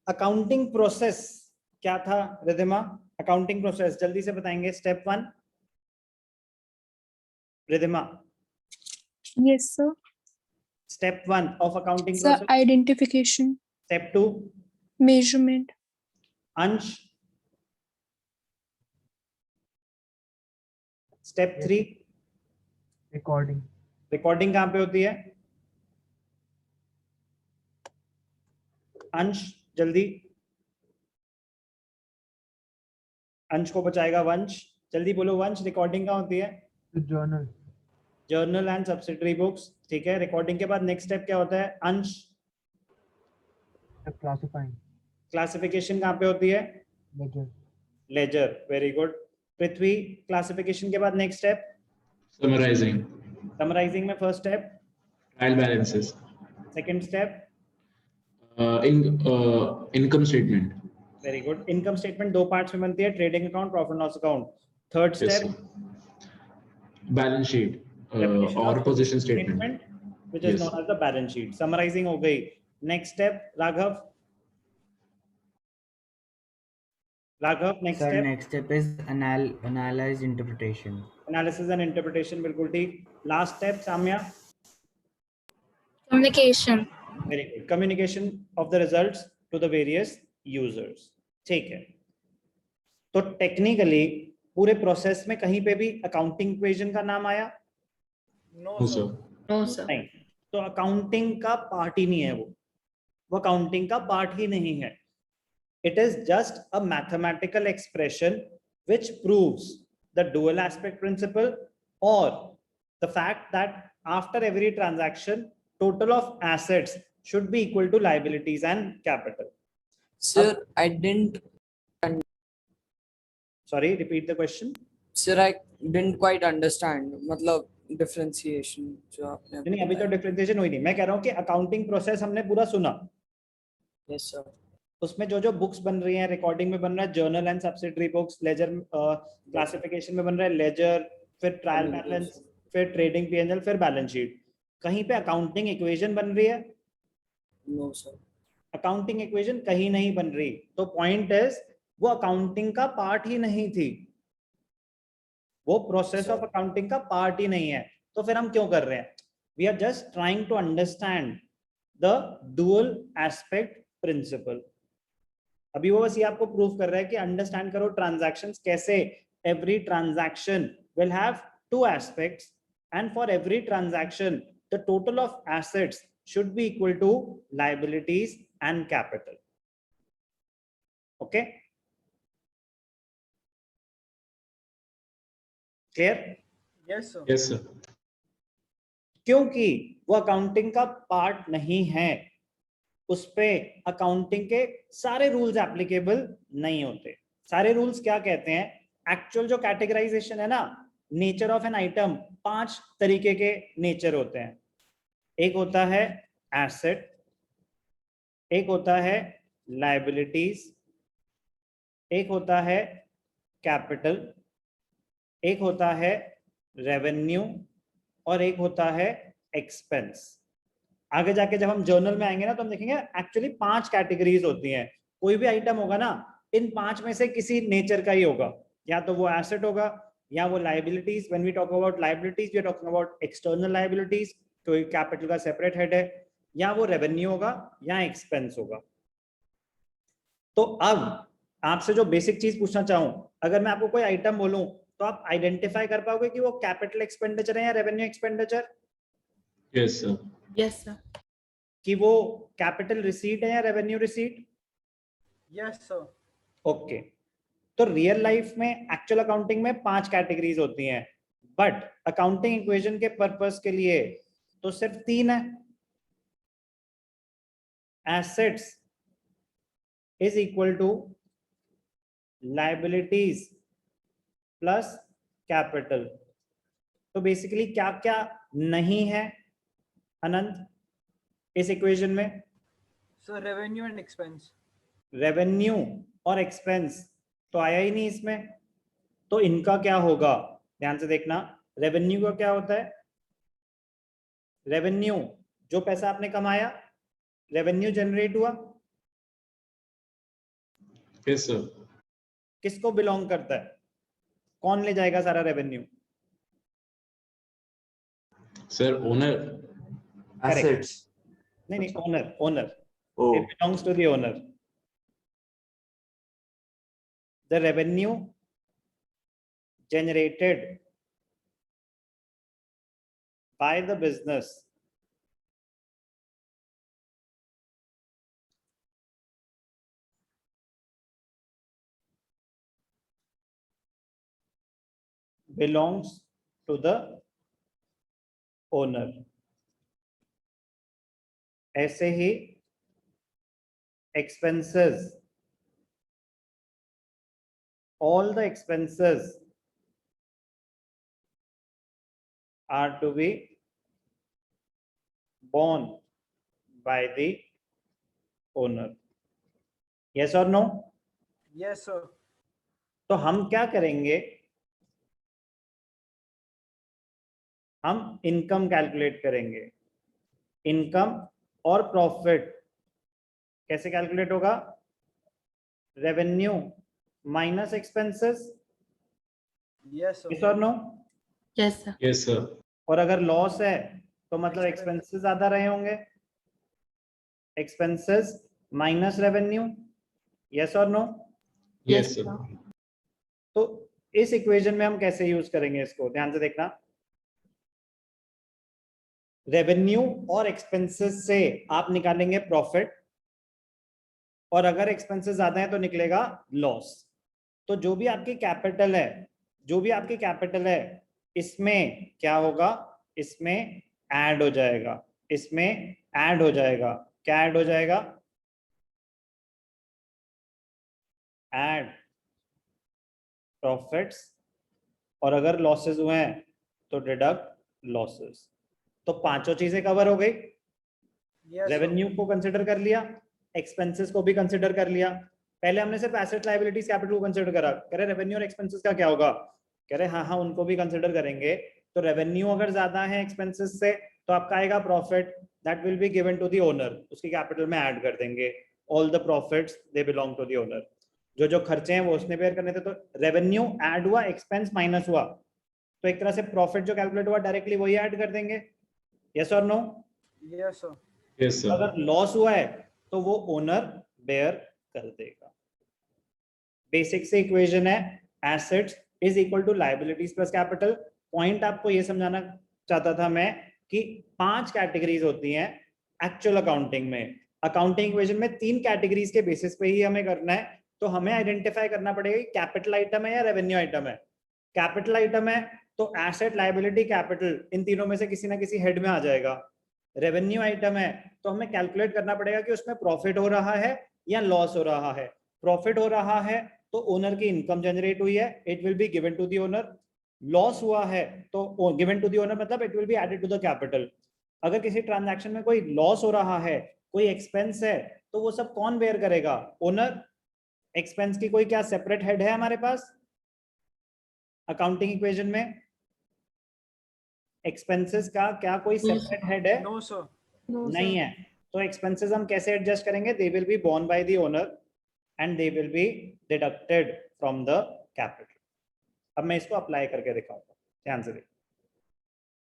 Accounting process क्या था Ridhima? Accounting process जल्दी से बताएंगे। Step 1 Ridhima. Yes, sir. Step 1 of accounting Sir, process. identification, Step 2 measurement, अंश. Step 3 recording. रिकॉर्डिंग कहाँ पे होती है? अंश जल्दी. अंश को बचाएगा वंश. जल्दी बोलो वंश, रिकॉर्डिंग कहाँ होती है? Journal. Journal and subsidiary books. ठीक है, रिकॉर्डिंग के बाद नेक्स्ट स्टेप क्या होता है? अंश क्लासिफाइंग. क्लासिफिकेशन कहाँ पे होती है? लेजर. लेजर. Very good. पृथ्वी क्लासिफिकेशन के बाद नेक्स्ट स्टेप? Summarizing. समराइजिंग में first step. Trial balances. Second step. Income statement. Very good. Income statement दो पार्ट्स में बनती है, trading account, profit loss account. Third Yes, step sir. Balance sheet or position statement. which is Yes. known as the balance sheet. Summarising हो गई. Next step Raghav. Raghav next Sir, step. next step is analyze interpretation. Analysis and interpretation. बिल्कुल ठीक. Last step Samya. communication. Very good. Communication of the results to the various users. ठीक है, तो technically पूरे process में कहीं पे भी अकाउंटिंग इक्वेशन का नाम आया? No, sir. No, sir. नहीं. तो अकाउंटिंग का पार्ट ही नहीं है वो अकाउंटिंग का पार्ट ही नहीं है. It is just a mathematical expression which proves the dual aspect principle or the fact that after every transaction total of assets should be equal to liabilities and capital. Sir, I didn't. Sorry, repeat the question. Sir, I didn't quite understand. मतलब differentiation जो आपने नहीं, अभी तो differentiation हुई नहीं. मैं कह रहा हूँ कि अकाउंटिंग प्रोसेस हमने पूरा सुना. Yes, sir. उसमें जो जो बुक्स बन रही हैं, रिकॉर्डिंग में बन रहा है journal and subsidiary books, ledger classification में बन रहा है लेजर, फिर ट्रायल बैलेंस, फिर ट्रेडिंग पीएनएल, फिर बैलेंस शीट. कहीं पे अकाउंटिंग इक्वेशन बन रही है? No, sir. अकाउंटिंग इक्वेशन कहीं नहीं बन रही. तो पॉइंट इज वो अकाउंटिंग का पार्ट ही नहीं थी, वो प्रोसेस ऑफ अकाउंटिंग का पार्ट ही नहीं है. तो फिर हम क्यों कर रहे हैं? We are just trying to understand the dual aspect principle. अभी वो बस ये आपको प्रूव कर रहा है कि अंडरस्टैंड करो ट्रांजैक्शंस कैसे. Every transaction will have two aspects and for every transaction the total of assets should be equal to liabilities and capital. Okay, clear? Yes, sir. Yes, sir. क्योंकि वो अकाउंटिंग का part नहीं है, उस पे accounting के सारे रूल्स एप्लीकेबल नहीं होते. सारे रूल्स क्या कहते हैं? एक्चुअल जो कैटेगराइजेशन है ना, नेचर ऑफ एन आइटम, 5 तरीके के नेचर होते हैं. एक होता है एसेट, एक होता है लायबिलिटीज, एक होता है कैपिटल, एक होता है रेवेन्यू और एक होता है एक्सपेंस. आगे जाके जब हम जर्नल में आएंगे ना तो हम देखेंगे एक्चुअली 5 कैटेगरीज होती हैं. कोई भी आइटम होगा ना, इन 5 में से किसी नेचर का ही होगा. या तो वो एसेट होगा या वो liabilities. When we talk about liabilities we are talking about external liabilities, कोई कैपिटल का सेपरेट हेड है, या वो रेवेन्यू होगा या एक्सपेंस होगा. तो अब आपसे जो बेसिक चीज पूछना चाहूं, अगर मैं आपको कोई आइटम बोलूं तो आप आइडेंटिफाई कर पाओगे कि वो कैपिटल एक्सपेंडिचर है या revenue expenditure? Yes, sir. Yes, sir. कि वो कैपिटल रिसीट है या revenue receipt? Yes, sir. Okay. तो रियल लाइफ में एक्चुअल अकाउंटिंग में 5 कैटेगरीज होती हैं, बट अकाउंटिंग इक्वेशन के पर्पस के लिए तो सिर्फ 3 है. Assets is equal to liabilities plus capital. तो बेसिकली क्या क्या नहीं है अनंत इस इक्वेशन में? So revenue and expense. Revenue और एक्सपेंस तो आया ही नहीं इसमें. तो इनका क्या होगा? ध्यान से देखना. रेवेन्यू का क्या होता है? रेवेन्यू जो पैसा आपने कमाया, रेवेन्यू जनरेट हुआ. Yes, sir. किसको बिलोंग करता है? कौन ले जाएगा सारा रेवेन्यू? Sir, owner. Assets. नहीं, owner. Oh, It belongs to the owner. The revenue generated by the business belongs to the owner. ऐसे ही expenses, all the expenses are to be borne by the owner. Yes or no? Yes, sir. तो हम क्या करेंगे? हम income calculate करेंगे. Income और profit कैसे calculate होगा? Revenue minus expenses. Yes, sir. Yes or no? Yes, sir. Yes, sir. और अगर लॉस है तो मतलब एक्सपेंसेस ज्यादा रहे होंगे. Expenses minus revenue. यस और नो? Yes, sir. तो इस इक्वेशन में हम कैसे यूज करेंगे इसको? ध्यान से देखना. रेवेन्यू और एक्सपेंसेस से आप निकालेंगे प्रॉफिट, और अगर एक्सपेंसेस ज्यादा है तो निकलेगा लॉस. तो जो भी आपकी कैपिटल है इसमें क्या होगा? इसमें ऐड हो जाएगा. क्या ऐड हो जाएगा? ऐड प्रॉफिट्स, और अगर लॉसेस हुए हैं तो डिडक्ट लॉसेस. तो पांचों चीजें कवर हो गई. Yes, sir. रेवेन्यू को कंसिडर कर लिया, एक्सपेंसेस को भी कंसिडर कर लिया. पहले हमने सिर्फ एसेट लायबिलिटीज कैपिटल को कंसिडर करा. कह रहे रेवेन्यू और एक्सपेंसेस का क्या होगा? कह रहे हाँ उनको भी कंसिडर करेंगे. तो रेवेन्यू अगर ज्यादा है एक्सपेंसेस से तो आपका आएगा profit, that will be given to the owner. उसकी कैपिटल में ऐड कर देंगे. All the profits they belong to the owner. जो खर्चे हैं वो उसने बेयर करने थे. तो रेवेन्यू ऐड हुआ, एक्सपेंस माइनस हुआ, तो एक तरह से प्रॉफिट जो कैलकुलेट हुआ डायरेक्टली वही ऐड कर देंगे. यस और no? Yes, sir. Yes, sir. अगर लॉस हुआ है तो वो ओनर बेयर कर देगा. बेसिक से इक्वेशन है assets is equal to liabilities plus capital. Point आपको ये समझाना चाहता था मैं कि 5 कैटेगरीज होती हैं एक्चुअल अकाउंटिंग में. अकाउंटिंग इक्वेशन में 3 कैटेगरीज के बेसिस पे ही हमें करना है. तो हमें आइडेंटिफाई करना पड़ेगा कि कैपिटल आइटम है या रेवेन्यू आइटम है. कैपिटल आइटम है तो एसेट लायबिलिटी कैपिटल इन तीनों में से किसी ना किसी हेड में आ जाएगा. रेवेन्यू आइटम है तो हमें कैलकुलेट करना पड़ेगा कि उसमें प्रॉफिट हो रहा है या लॉस हो रहा है. प्रॉफिट हो रहा है तो ओनर की इनकम जनरेट हुई है, it will be given to the owner. Loss हुआ है तो गिवन टू द ओनर मतलब it will be added to the capital. अगर किसी ट्रांजैक्शन में कोई लॉस हो रहा है, कोई एक्सपेंस है, तो वो सब कौन बेयर करेगा? ओनर. एक्सपेंस की कोई क्या सेपरेट हेड है हमारे पास अकाउंटिंग इक्वेशन में? एक्सपेंसेस का क्या कोई सेपरेट हेड है? No, sir. No, नहीं sir. है. तो एक्सपेंसेस हम कैसे एडजस्ट करेंगे? They will be borne by the owner and they will be deducted from the capital. अब मैं इसको अप्लाई करके दिखाऊंगा. ध्यान से देखिए.